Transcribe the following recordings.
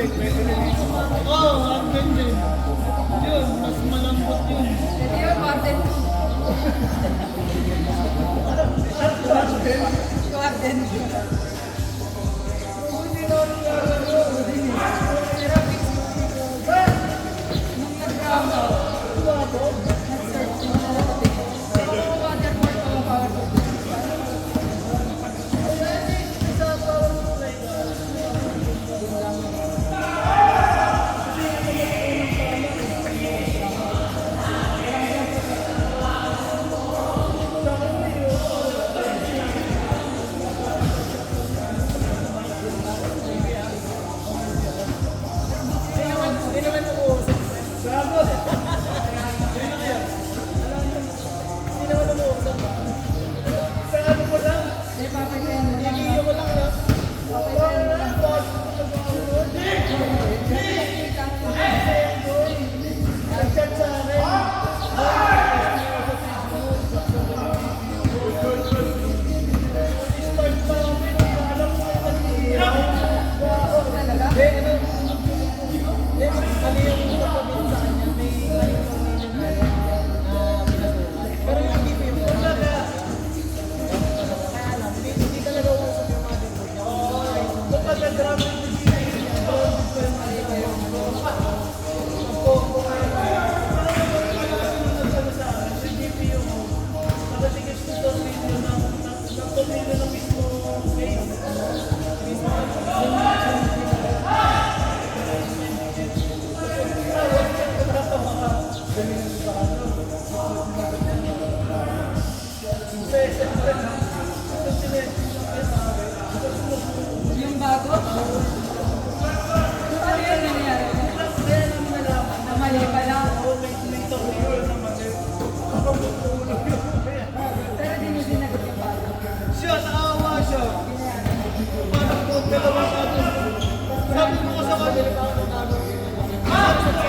Oo, ang ganda. Yun, mas malambot yun. Hindi yun, Warden. Warden. Nung nag-ground out, nag-search yung waterboard o powerboard. Hindi, papatayin mo lang. Papatayin mo lang. Yung bago? Ano yun nangyari? Na mali pala. Pero di mo sinagot yung bago. Siya, naawa siya. Parang kung dalawa ka doon. Sabi ko sa kanya,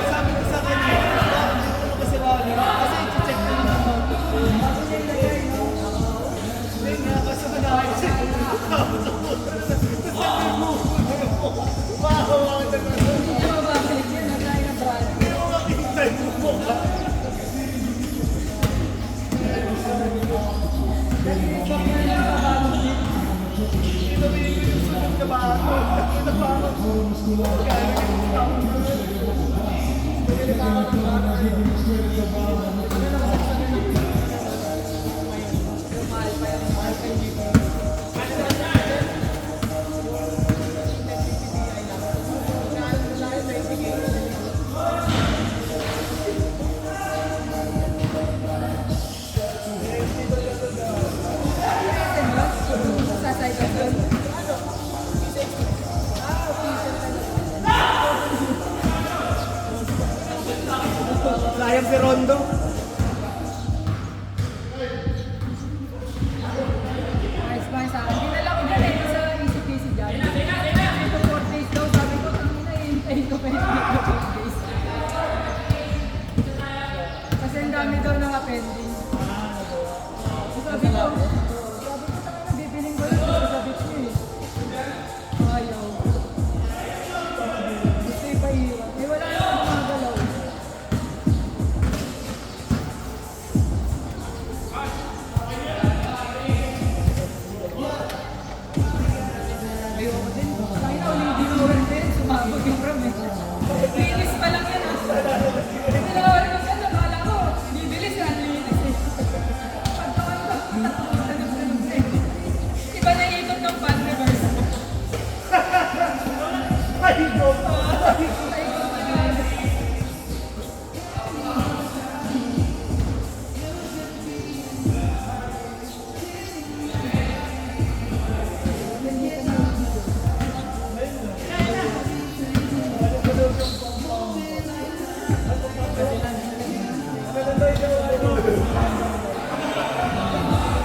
sabi ko sa kanya, bakit dito ko kasi wala? Kasi i-check na naman ako. Hindi nga, kasi nag-i-check. Mahawa ka na. Hindi mo babalik yun. Naglayo ng brand. Hindi mo makikita yung mukha. Ito binigay yung sunod na bago. Ito bago. Sasay ka doon. Sayang si Rondo. Ayos ba sa akin? Dinala ko dyan eh sa ECPC dyan. Ito 4 days daw. Sabi ko, tangina hintayin ko pa yung 4 days. Kasi ang dami daw naka-pending. Sabi ko, tangina, bibiling ko lang sa beach ko eh. Ayaw. Gusto ipahiwa. Eh wala naman gumagalaw. Ayoko din. Tangina, ulit mo rin din. Sumabog yung pram eh. Linis pa lang yan ah. Tinawari ko siya, nakala ko. Bibilis yan, linis eh. Iba na ikot ng fan reverse. Ay, no.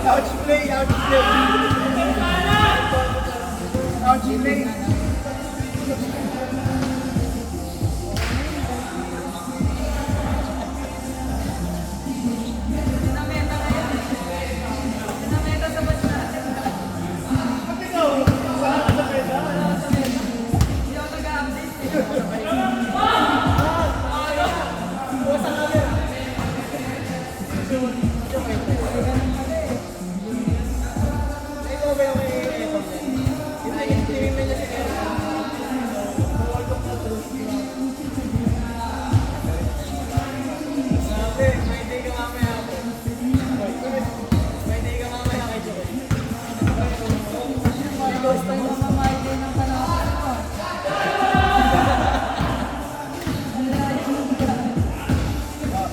Ouch play, ouch play. Ouch play. Nameta ngayon. Nameta sa batch natin. Pag ikaw, saan ka sa pwede? Hindi ako nag-update eh. First time na mamahal din ng panahon ko.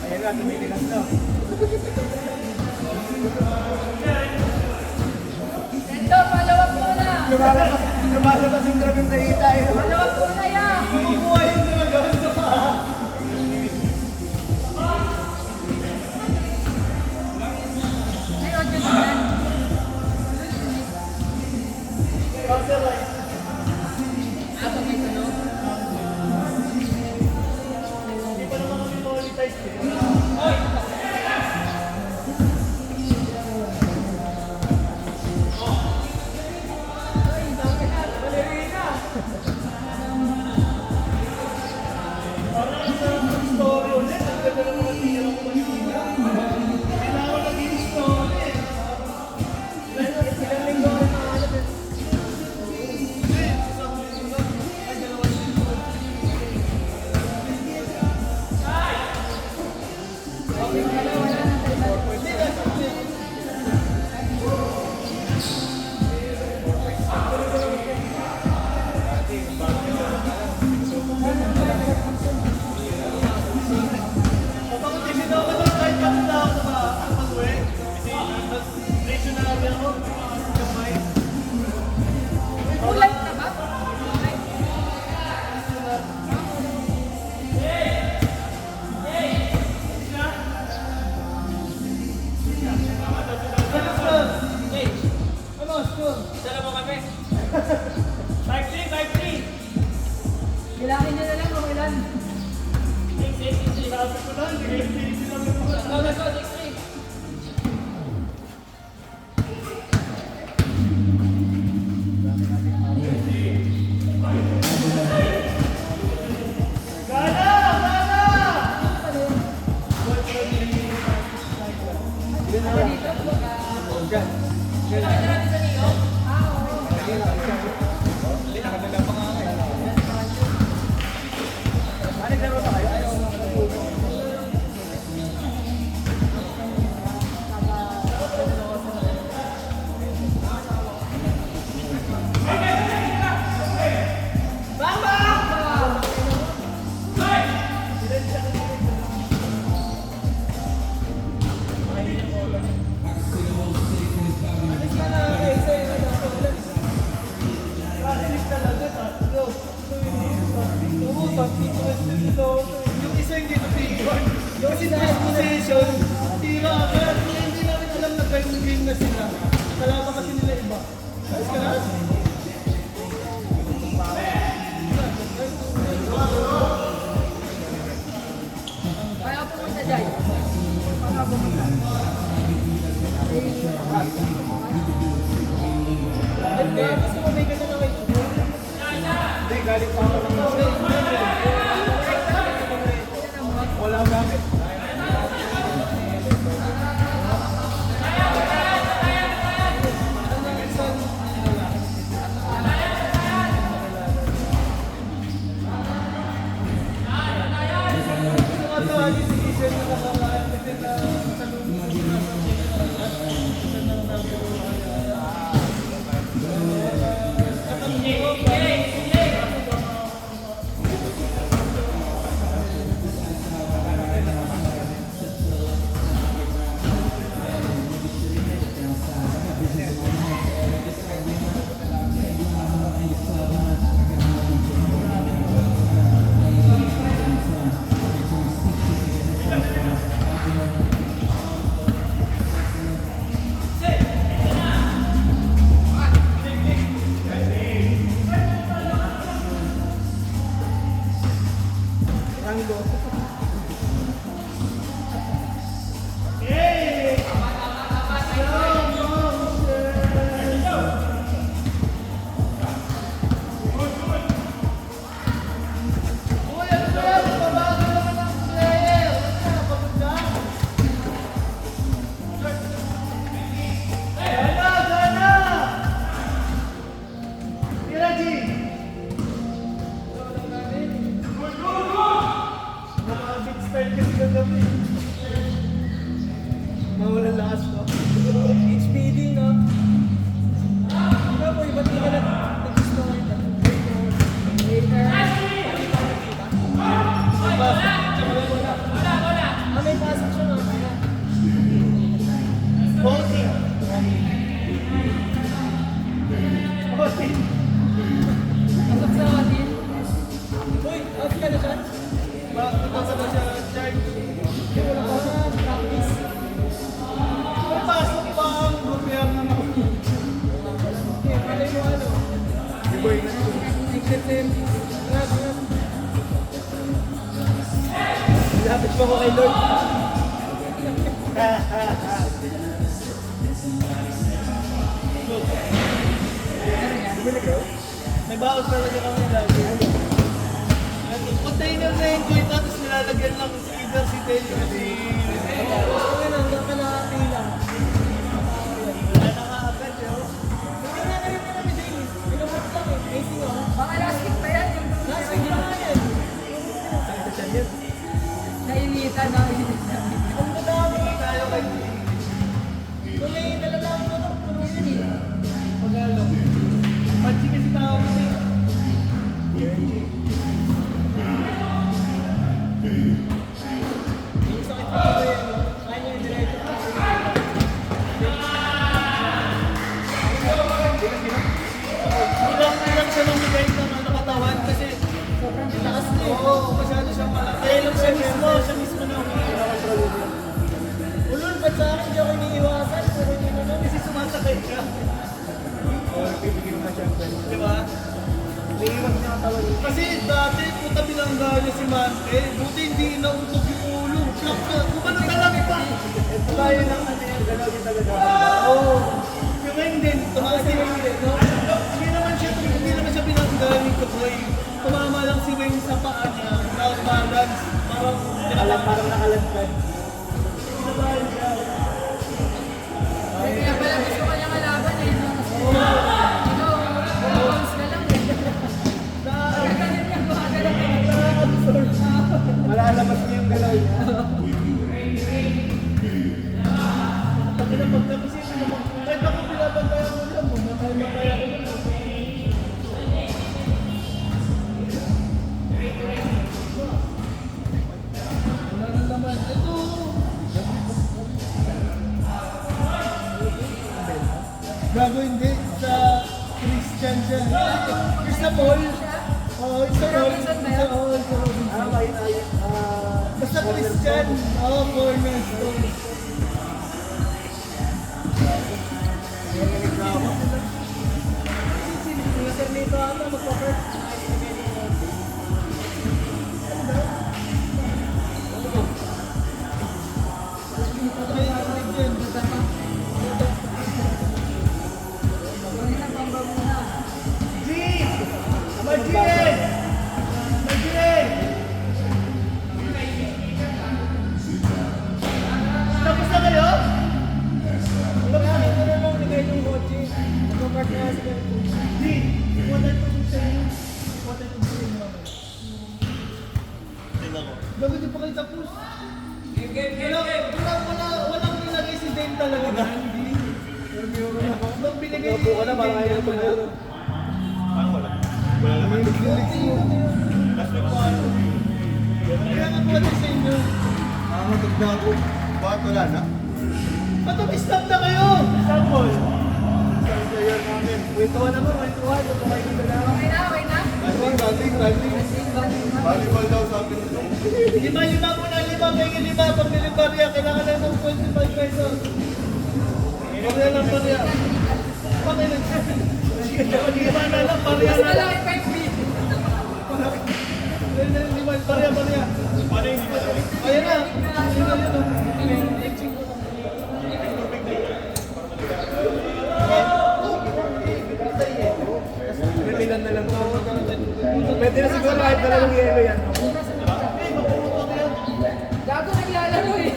Ayun nga, tumitigas na. Ito, palawag mo na. Lumalabas yung grabing nakita eh. Palawag mo na yan. Kumukuha yung talaga. Ay, audio na yan. Ako may tunog. Hindi pa naman kami monetize eh. Parang sa story ulit, ang ganda ng mga tira ko kanina. Kailangan naging story. Ilang linggo ko na alam eh. Kapag-tisin ako doon, kahit pagpunta ako sa pag-uwi. Kasi nag-reasonary ako. Kamay. Kulay na ba? Ano, school? Dala mo kami. Type 3, type 3. Bilangin niyo na lang kung ilan. Sabi ko lang, hindi sila naman. Go, let's go, take 3. Gana! Gana! Yung isa yung dito picture. Yung position, tira. Kaya hindi namin alam na ganyan game na sila. Kalaban kasi nila iba. Ayos ka na? Kaya pumunta dyan. Kaya pumunta. Gusto mo may ganyan na kayo? Hindi, galing pa ako ng wala akong gamit. Bakit ka na siya? Bakit ka na siya, Chard? Wala pa na practice. May pasok pa ang gobyerno ng Okay, malay mo ano? Next September. Lapit pa ko kay Lord. May baon talaga kami lagi. Container na yung joy tapos nilalagyan lang either si Telly o si... Ano na, hanggang kalahati lang. Wala na nga agad yun. Hindi na rin na namin din. Pinumot lang eh. 80 oh. Baka last week pa yan. Last week pa yan. Nainitan na. Ang madami tayo kay Kung may nalalaman mo ito, puno yun eh. Pagalo. Pansi kasi tao kasi. Yung sakit pa ba yan? Kaya nyo yung diretso pa. Ilang siya nung bigay ng katawan kasi Sobrang titaas na eh. oo, masyado siyang malaki. Kaya lang siya mismo na Ulul, ba't sa akin di ako iniiwasan? Pero hindi na namin. kasi sumasakay siya. Di ba? Naiiwas niya ang tawa niya. Kasi dati, puta bilangga niya si Mante, buti hindi nautok yung ulo. Plak na, kumano na lang pa. Ito tayo ng ano yan, galaw niya talaga. Oo. Yung ngayon din, tumakas din yung no? Hindi naman siya binangga ni Kabray. Tumama lang si Wayne sa paa niya, na-balance. Parang nakalagpad. Kinabahan siya. Kaya pala gusto ka niya malaban eh. Ikaw, bounce ka lang eh. Ganun niya, gumagalaw eh. Malalabas niya yung galaw niya. Pag napagtapisin mo naman, kahit ako pinabantayan mo lang mo, makabantayan ko lang. Wala na naman. Ito! Gago hindi. Sa Christian siya. Sa mall. Oo, sa mall. Robinson ba yan? Oo, sa Robinson. Basta Christian. Oo, cornerstone. Sir Nito ata, magpa-first. Tapos na kayo? Di, important pa yung sa'yo. Important pa yung sa'yo. Bago di pa kayo tapos. Walang nilagay si Dane talaga na. Hindi. Nung binigay ni Dane yan, wala. Wala naman. Kaya nga po sa inyo. Nakakatagda ako. Bakit wala na? Stop na kayo! Sample! Sasayan namin. Kwentuhan naman, kwentuhan. Kumain ka na. Okay na, okay na. Running. Volleyball daw sabi nito. Lima muna, lima. May lima. Pag nilibarya, kailangan na ng 25 pesos. Barya lang, barya. Bakit lima na lang, barya Mas na lang. malaki 5 feet. Lima, barya. Ayan na. Ayan na. Ilan na lang to. Pwede na siguro kahit dalawang yelo yan. Gago naglalaro eh.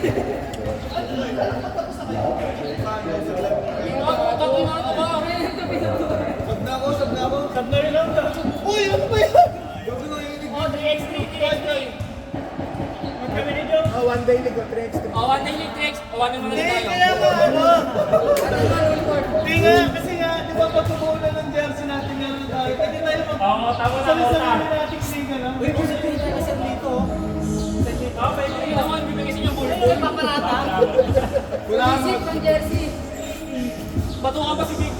Sab na yun lang. Uy, ano ba yan? Oh, 3x3. Magkami nito. One day ligo, 3x. Oh, 1 day yung 3x. Oh, 1 day Hindi, tayo. kaya nga ano. Ano ba, Lord? Hindi nga, kasi nga, di ba pagkukulan ng jersey natin nga lang tayo. Pwede tayo Oo, tama na. Sabi natin siga lang. Uy, kasi tayo kasi dito. Oh, pwede rin naman. Bibigay sa inyo bull. Paparata. Wala Isip ng jersey. Bato ka pa si Big